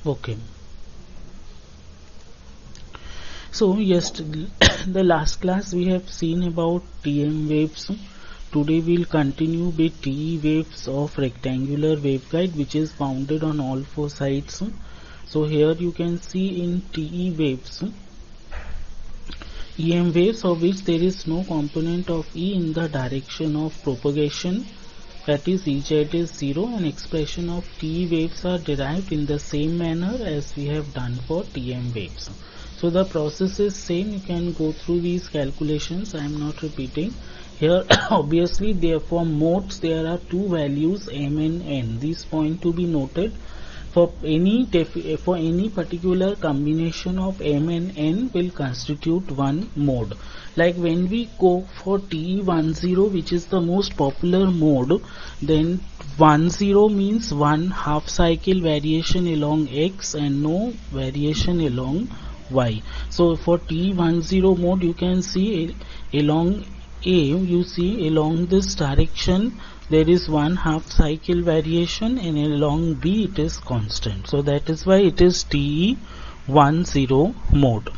Okay. So yesterday, the last class we have seen about TM waves. Today we'll continue with TE waves of rectangular waveguide, which is bounded on all four sides. So here you can see in TE waves, EM waves of which there is no component of E in the direction of propagation, that is Ez is 0, and expression of TE waves are derived in the same manner as we have done for TM waves. So the process is same. You can go through these calculations. I am not repeating. Here obviously there for modes there are two values m and n. This point to be noted. For any particular combination of m and n will constitute one mode. Like when we go for TE10, which is the most popular mode, then 10 means one half cycle variation along x and no variation along y. So for T10 mode you can see along A, you see along this direction there is one half cycle variation, and along B it is constant. So that is why it is TE10 mode.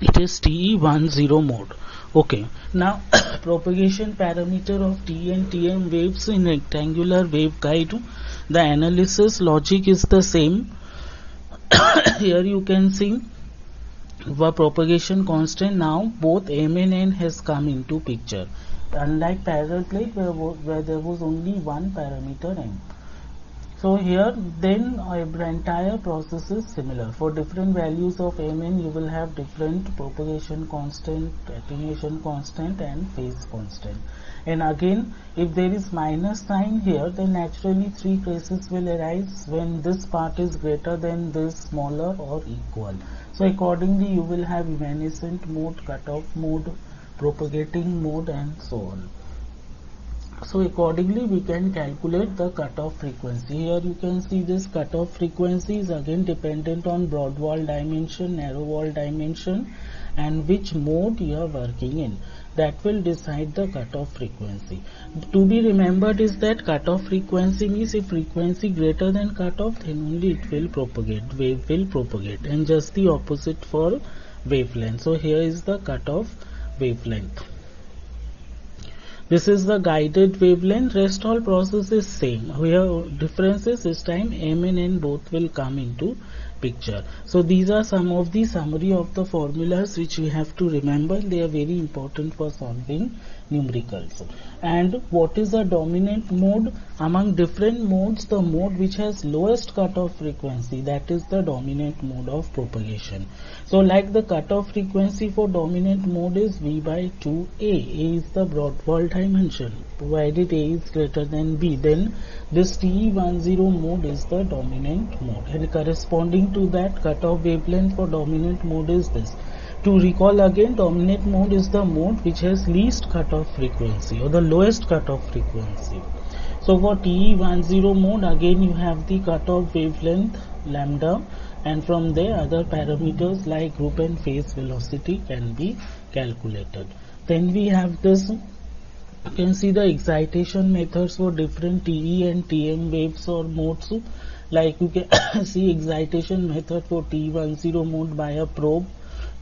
It is TE10 mode. Okay, now propagation parameter of T and TM waves in rectangular waveguide. The analysis logic is the same. Here you can see the propagation constant. Now both m and n has come into picture, unlike parallel plate where there was only one parameter m. So here then the entire process is similar. For different values of mn you will have different propagation constant, attenuation constant and phase constant. And again, if there is minus sign here, then naturally three cases will arise when this part is greater than this, smaller or equal. So accordingly you will have evanescent mode, cutoff mode, propagating mode and so on. So accordingly we can calculate the cutoff frequency. Here you can see this cutoff frequency is again dependent on broad wall dimension, narrow wall dimension and which mode you are working in. That will decide the cutoff frequency. To be remembered is that cutoff frequency means if frequency greater than cutoff, then only it will propagate, wave will propagate, and just the opposite for wavelength. So here is the cutoff wavelength. This is the guided wavelength. Rest all process is same. Here difference is this time m and n both will come into picture. So these are some of the summary of the formulas which we have to remember. They are very important for solving numericals. And what is the dominant mode? Among different modes, the mode which has lowest cutoff frequency, that is the dominant mode of propagation. So like the cutoff frequency for dominant mode is V by 2A. A is the broad wall dimension. Provided A is greater than B, then this TE10 mode is the dominant mode, and corresponding to that cutoff wavelength for dominant mode is this. To recall again, dominant mode is the mode which has least cutoff frequency or the lowest cutoff frequency. So for TE10 mode, again you have the cutoff wavelength lambda, and from there other parameters like group and phase velocity can be calculated. Then we have this. You can see the excitation methods for different TE and TM waves or modes. Like you can see excitation method for TE10 mode by a probe.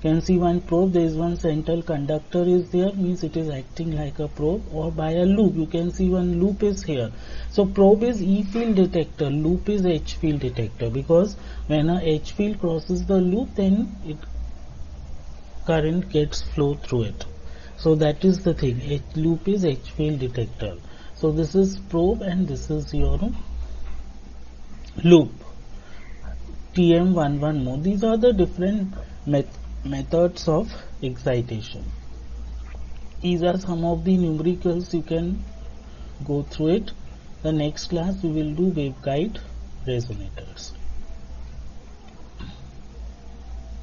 You can see one probe, there is one central conductor is there, means it is acting like a probe, or by a loop. You can see one loop is here. So probe is E field detector, loop is H field detector, because when a H field crosses the loop, then current gets flow through it. So that is the thing. Loop is H field detector. So this is probe and this is your loop. TM11 mode. These are the different methods of excitation. These are some of the numericals. You can go through it. The next class we will do waveguide resonators.